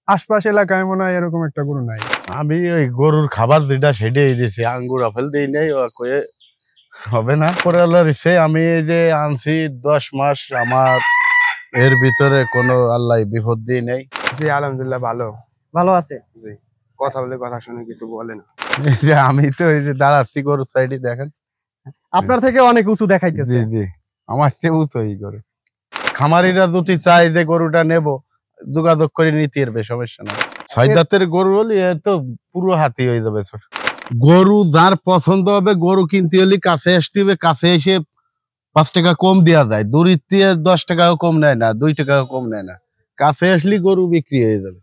আশপাশ এলাকায় মনে হয় এরকম একটা গরু নাই। আমি ওই গরুর খাবার যেটা সেটাই দিয়েছি, আঙ্গুর আপেল দিই নাই, ও কয়ে হবে না করে আল্লাহর আমি এই যে আনছি 10 মাস, আমার এর ভিতরে কোনো আল্লাহ বিপদ দিয়ে নেই। জি আলহামদুলিল্লাহ ভালো ভালো আছে। জি কথা বলে কথা শুনে কিছু বলে না। এই যে আমি তো এই যে দাঁড়াচ্ছি গরুর সাইডে দেখেন, আপনার থেকে অনেক উঁচু দেখাইতেছে। জি জি আমার চেয়ে উঁচুই করে। খামারিরা যদি চাই যে গরুটা নেব, যোগাযোগ করে নিতে পারবে, সমস্যা নাই। 6 দাঁতের গরু হলে এ তো পুরো হাতি হয়ে যাবে। গরু যার পছন্দ হবে, গরু কিনতে হলে কাছে আসতে হবে, কাছে এসে 5 টাকা কম দেওয়া যায়, দূরের থেকে 10 টাকাও কম নেয় না, 2 টাকাও কম নেয় না, কাছে আসলে গরু বিক্রি হয়ে যাবে।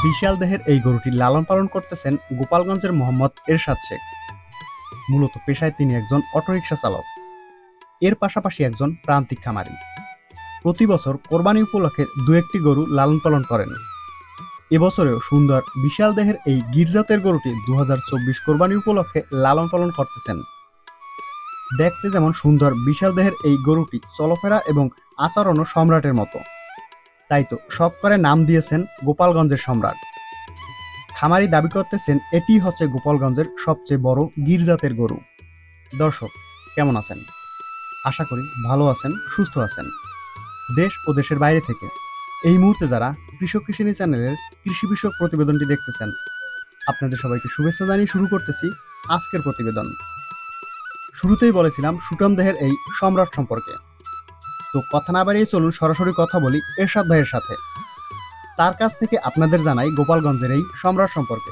বিশাল দেহের এই গরুটি লালন পালন করতেছেন গোপালগঞ্জের মোহাম্মদ এরশাদ শেখ। মূলত পেশায় তিনি একজন অটোরিকশা চালক, এর পাশাপাশি একজন প্রান্তিক খামারি। প্রতি বছর কোরবানি উপলক্ষে 2-1টি গরু লালন পালন করেন। এবছরেও সুন্দর বিশাল দেহের এই গির্জাতের গরুটি 2024 কোরবানি উপলক্ষে লালন পালন করতেছেন। দেখতে যেমন সুন্দর বিশাল দেহের এই গরুটি চলাফেরা এবং আচরণও সম্রাটের মতো, তাই তো শখ করে নাম দিয়েছেন গোপালগঞ্জের সম্রাট। খামারি দাবি করতেছেন এটি হচ্ছে গোপালগঞ্জের সবচেয়ে বড় গির্জাতের গরু। দর্শক কেমন আছেন? আশা করি ভালো আছেন, সুস্থ আছেন। দেশ ও দেশের বাইরে থেকে এই মুহূর্তে যারা কৃষক কৃষিনী চ্যানেলের কৃষি বিষয়ক প্রতিবেদনটি দেখতেছেন, আপনাদের সবাইকে শুভেচ্ছা জানিয়ে শুরু করতেছি আজকের প্রতিবেদন। শুরুতেই বলেছিলাম সুঠাম দেহের এই সম্রাট সম্পর্কে, তো কথা না বাড়িয়ে চলুন সরাসরি কথা বলি এরশাদ ভাইয়ের সাথে। তার কাছ থেকে আপনাদের জানাই গোপালগঞ্জের এই সম্রাট সম্পর্কে।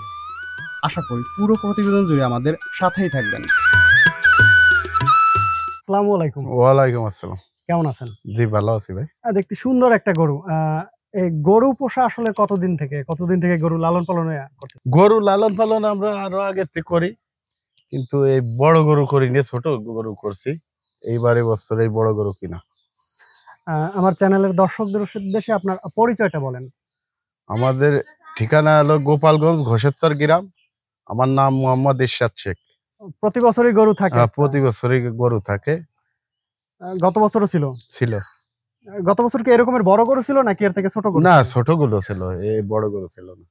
আশা করি পুরো প্রতিবেদন জুড়ে আমাদের সাথেই থাকবেন। আসসালামু আলাইকুম। ওয়ালাইকুম আসসালাম। কেমন আছেন? জি ভালো আছি ভাই। দেখতে সুন্দর একটা গরু। এই গরু পোষা আসলে কতদিন থেকে গরু লালন পালন করতে? গরু লালন পালন আমরা আরো আগে থেকে করি, কিন্তু এই বড় গরু করিনি, ছোট গরু করছি। এইবারে বছর এই বড় গরু কিনা। আমার চ্যানেলের দর্শকদের উদ্দেশ্যে আপনার পরিচয়টা বলেন। আমাদের ঠিকানা হলো গোপালগঞ্জ ঘোষেশ্বর গ্রাম। আমার নাম মোহাম্মদ এরশাদ শেখ। প্রতি বছরই গরু থাকে? প্রতি বছরই গরু থাকে। গত বছরও ছিল? ছিল। গত বছর কি এরকমের বড় গরু ছিল নাকি এর থেকে ছোট গরু? না, ছোট গুলো ছিল, এই বড় গরু ছিল না।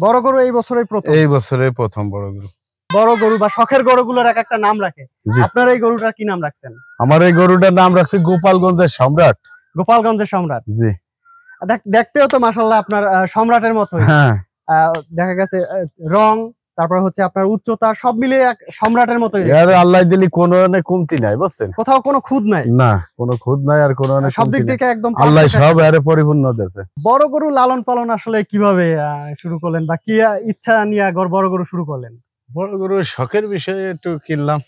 বড় গরু এই বছরই প্রথম? এই বছরে প্রথম বড় গরু। বড় গরু বা শখের গরুগুলোর এক একটা নাম রাখে, আপনার এই গরুটার কি নাম রাখছেন? আমার এই গরুটার নাম রাখছি গোপালগঞ্জের সম্রাট। গোপালগঞ্জের সম্রাট? জি। দেখতেও তো মাশাআল্লাহ আপনার সম্রাটের মতোই। হ্যাঁ। দেখা গেছে রং, তারপর হচ্ছে আপনার উচ্চতা, সব মিলিয়ে এক সম্রাটের মতোই। আল্লাহ দিলি কোনো কমতি নাই, বুঝছেন? কোথাও কোনো খুঁত নাই? না, কোনো খুঁত নাই, আর কোনো সব দিক থেকে একদম আল্লাহ সব আরে পরিপূর্ণ দিয়েছে। বড় গরু লালন পালন আসলে কিভাবে শুরু করলেন বা কি ইচ্ছা নিয়ে বড় গরু শুরু করলেন? বড় গরু শখের বিষয়ে একটু কিনলাম,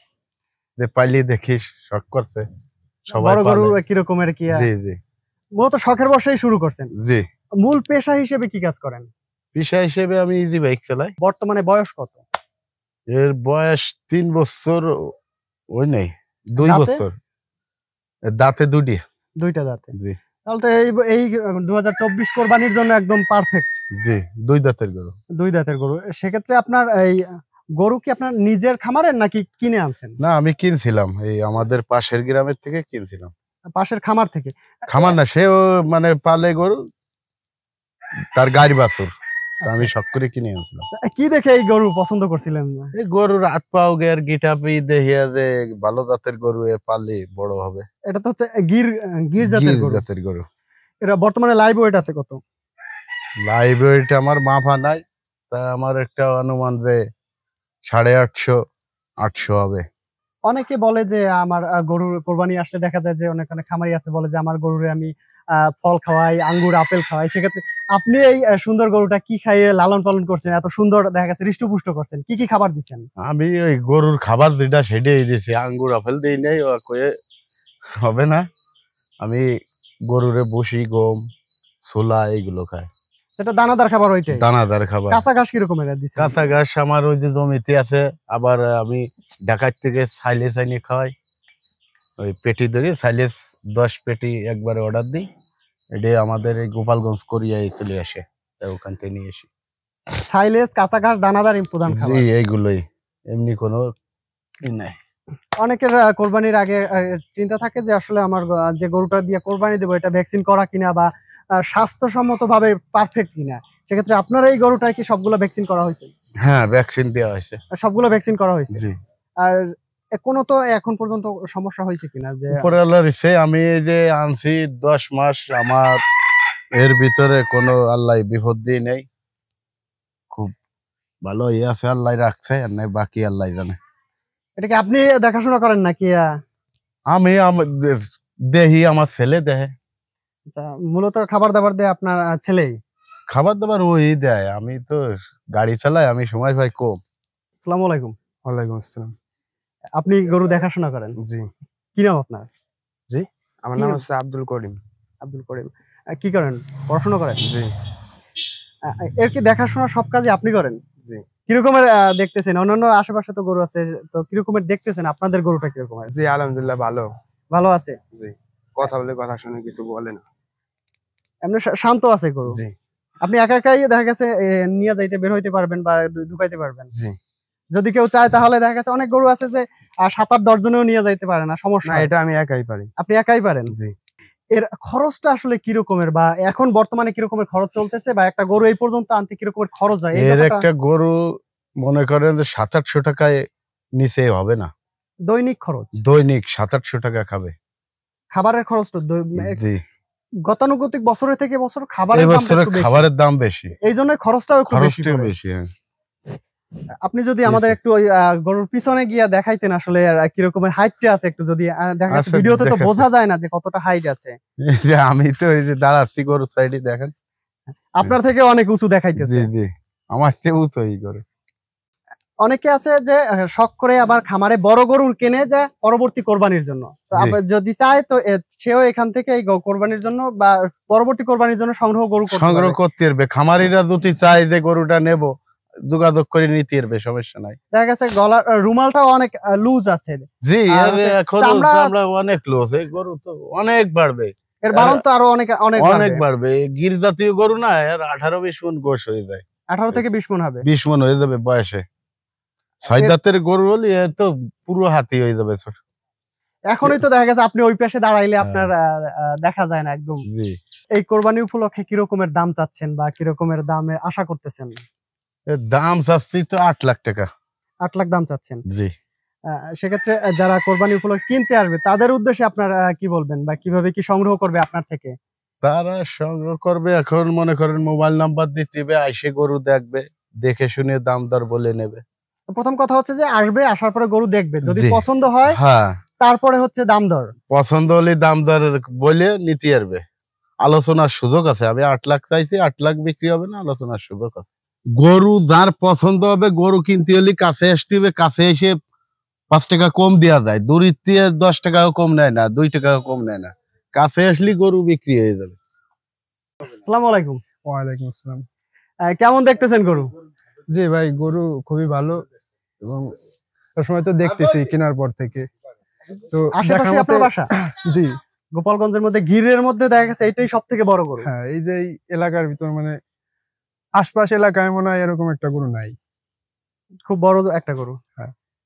যে পাইলি দেখিস, শখ করছে সবাই। বড় গরু কি রকমের কি? জি জি। মূলত শখের বশেই শুরু করছেন? জি। মূল পেশা হিসেবে কি কাজ করেন? পেশা হিসেবে আমি ইজি বাইক চালাই। বর্তমানে বয়স কত? এর বয়স 3 বছর, ওই নাই 2 বছর। দাঁতে দুইটা দাঁতে? জি। তাহলে তো এই 2024 কোরবানির জন্য একদম পারফেক্ট। জি, 2 দাঁতের গরু। 2 দাঁতের গরু। সেক্ষেত্রে আপনার এই গরু কি আপনার নিজের খামারের নাকি কিনে আনছেন? না, আমি কিনছিলাম, এই আমাদের পাশের গ্রামের থেকে কিনছিলাম। পাশের খামার থেকে? খামার না, সেও মানে পালে গরু, তার গাড়ি বাছুর, আমি শখ করে কিনে আনছিলাম। কি দেখে এই গরু পছন্দ করছিলেন? এই গরুর হাত পাও গের গিটাপি দেখিয়া যে ভালো জাতের গরু এ পালি বড় হবে। এটা তো হচ্ছে গির জাতের গরু। এটা বর্তমানে লাইভ ওয়েট আছে কত? লাইভ ওয়েট আমার মাপা নাই, তা আমার একটা অনুমান যে 850-800 হবে। অনেকে বলে যে আমার গরুর কোরবানি আসলে দেখা যায় যে অনেক খামারি আছে বলে যে আমার গরুরে আমি ফল খাওয়াই, আঙ্গুর আপেল খাওয়াই। সেক্ষেত্রে আপনি এই সুন্দর গরুটা কি খাইয়ে লালন পালন করছেন, এত সুন্দর দেখা গেছে হৃষ্টপুষ্ট করছেন, কি কি খাবার দিচ্ছেন? আমি ওই গরুর খাবার যেটা সেটাই দিয়েছি, আঙ্গুর আপেল দিই নাই, ও কয়ে হবে না। আমি গরুরে বসি, গম, ছোলা এইগুলো খাই। সেটা দানাদার খাবার? ওইটাই দানাদার খাবার। কাঁচা ঘাস কি রকমের দিচ্ছেন? কাঁচা ঘাস আমার ওই যে জমিতে আছে, আবার আমি ঢাকার থেকে সাইলেস আইনি খাওয়াই। ওই পেটি ধরে সাইলেস 10 পেটি একবারে অর্ডার দিই, এটাই আমাদের এই গোপালগঞ্জ কোরিয়ায় চলে আসে, ওখান থেকে নিয়ে আসি। সাইলেস, কাঁচা ঘাস, দানাদার প্রধান খাবার? জি, এইগুলোই এমনি কোনো ই নাই। অনেকের কোরবানির আগে চিন্তা থাকে যে আসলে আমার যে গরুটা দিয়ে কোরবানি দেবো এটা ভ্যাকসিন করা কিনা বা স্বাস্থ্যসম্মত ভাবে পারফেক্ট কিনা। সেক্ষেত্রে আপনার এই গরুটায় কি সবগুলো ভ্যাকসিন করা হয়েছে? হ্যাঁ, ভ্যাকসিন দেওয়া হয়েছে। সবগুলো ভ্যাকসিন করা হয়েছে। জি। আর কোনো তো এখন পর্যন্ত সমস্যা হয়েছে কিনা যে উপরে আল্লাহর ইচ্ছে আমি এই যে আনছি 10 মাস, আমার এর ভিতরে কোনো আল্লাহ বিপদ দিয়ে নেই, খুব ভালো ইয়ে আছে, আল্লাহ রাখছে, আর নাই বাকি আল্লাহ জানে। এটা কি আপনি দেখাশোনা করেন নাকি? আমি দেহি, আমার ছেলে দেহে। আচ্ছা, মূলত খাবার দাবার দেয় আপনার ছেলেই? খাবার দাবার ওই দেয়, আমি তো গাড়ি চালাই, আমি সময় পাই কম। আসসালামু আলাইকুম। ওয়ালাইকুম আসসালাম। আপনি গরু দেখাশোনা করেন? জি। কি নাম আপনার? আমার কি নাম নাম? হচ্ছে আব্দুল করিম। আব্দুল করিম। কি করেন? পড়াশোনা করেন? জি। এর কি দেখাশোনা সব কাজে আপনি করেন? জি। কিরকমের দেখতেছেন? অন্যান্য আশেপাশে তো গরু আছে, তো কিরকমের দেখতেছেন? আপনাদের গরুটা কিরকমের? জি আলহামদুলিল্লাহ ভালো। ভালো আছে? জি। কথা বলে কথা শুনে কিছু বলে না। এমনি শান্ত আছে গরু? জি। আপনি একা একাই দেখা গেছে নিয়ে যাইতে বের হইতে পারবেন বা ঢুকাইতে পারবেন? জি। যদি কেউ চায় তাহলে দেখা গেছে অনেক গরু আছে যে 7-8-10 জনেও নিয়ে যাইতে পারে না, সমস্যা না, হয়। এটা আমি একাই পারি। আপনি একাই পারেন? জি। এর খরচটা আসলে কি রকমের, বা এখন বর্তমানে কি রকমের খরচ চলতেছে, বা একটা গরু এই পর্যন্ত আনতে কি রকমের খরচ হয়? এই এর ব্যাপারটা একটা গরু মনে করেন যে 700-800 টাকায় নিচে হবে না। দৈনিক খরচ? দৈনিক 700-800 টাকা খাবে। খাবারের খরচটা জি। গতানুগতিক বছরের থেকে বছর খাবারের দামটা এবছরে একটু বেশি। খাবারের দাম বেশি, এই জন্য খরচটাও একটু বেশি খরচটাও পড়ে। বেশি। হ্যাঁ। আপনি যদি আমাদের একটু ওই গরুর পিছনে গিয়া দেখাইতেন আসলে কি রকমের হাইটটা আছে, একটু যদি দেখা যাচ্ছে আচ্ছা, ভিডিওতে তো দেখাচ্ছি। বোঝা যায় না যে কতটা হাইট আছে। এই যে আমি তো এই যে দাঁড়াচ্ছি গরুর সাইডে, দেখেন আপনার থেকে অনেক উঁচু দেখাইতেছে। জি জি, আমার চেয়ে উঁচু এই গরু। অনেকে আছে যে শখ করে আবার খামারে বড় গরুর কেনে যায় পরবর্তী কোরবানির জন্য। তো জি। আবার যদি চায় তো সেও এখান থেকে এই কোরবানির জন্য বা পরবর্তী কোরবানির জন্য সংগ্রহ সংগ্রহ করতে পারবে। খামারিরা যদি চায় যে গরুটা নেব, যোগাযোগ করে নিতে পারবে, সমস্যা নাই। দেখা গেছে গলার রুমালটাও অনেক লুজ আছে। জি, আর এর হচ্ছে এখন চামড়া- আমরা অনেক লোস, এই গরু তো অনেক বাড়বে, এর বারণ তো আরো অনেক অনেক অনেক বাড়বে। বাড়বে। গির জাতীয় গরু না, এর 18-20 মন গোশ হয়ে যায়, 18 থেকে 20 মণ হবে। 20 মন হয়ে যাবে বয়সে। 6 দাঁতের গরু হলে এ তো পুরো হাতি হয়ে যাবে। এখনই তো দেখা গেছে আপনি ওই পাশে দাঁড়াইলে হ্যাঁ। আপনার দেখা যায় না একদম। জি। এই কোরবানি উপলক্ষে কি রকমের দাম চাচ্ছেন বা কি রকমের দামে আশা করতেছেন? এর দাম চাচ্ছি তো 8 লাখ টাকা। 8 লাখ দাম চাচ্ছেন। জি। সেক্ষেত্রে যারা কোরবানি উপলক্ষে কিনতে আসবে তাদের উদ্দেশ্যে আপনার কি বলবেন, বা কিভাবে কি সংগ্রহ করবে আপনার থেকে? তারা সংগ্রহ করবে, এখন মনে করেন মোবাইল নাম্বার দিতে হবে, আইসে গরু দেখবে, দেখে শুনে দাম দর বলে নেবে। প্রথম কথা হচ্ছে যে আসবে, আসার পরে গরু দেখবে, যদি জি। পছন্দ হয় হ্যাঁ, তারপরে হচ্ছে দাম দর। পছন্দ হলে দাম দর বলে নিতে পারবে, আলোচনার সুযোগ আছে। আমি 8 লাখ চাইছি, 8 লাখ বিক্রি হবে না, আলোচনার সুযোগ আছে। গরু যার পছন্দ হবে, গরু কিনতে হলে কাছে আসতে হবে, কাছে এসে 5 টাকা কম দেওয়া যায়, দূরের থেকে 10 টাকাও কম নেয় না, 2 টাকাও কম নেয় না, কাছে আসলে গরু বিক্রি হয়ে যাবে। আসসালামু আলাইকুম। ওয়ালাইকুম আসসালাম। কেমন দেখতেছেন গরু? জি ভাই, গরু খুবই ভালো এবং সবসময় তো দেখতেছি কেনার পর থেকে। তো আশেপাশে দেখার আপনার মতে বাসা? জি। গোপালগঞ্জের মধ্যে গিরের মধ্যে দেখা গেছে এটাই সব থেকে বড় গরু। হ্যাঁ, এই যে এই এলাকার ভিতর মানে আশপাশ এলাকায় মনে হয় এরকম একটা গরু নাই। খুব বড় একটা গরু। হ্যাঁ।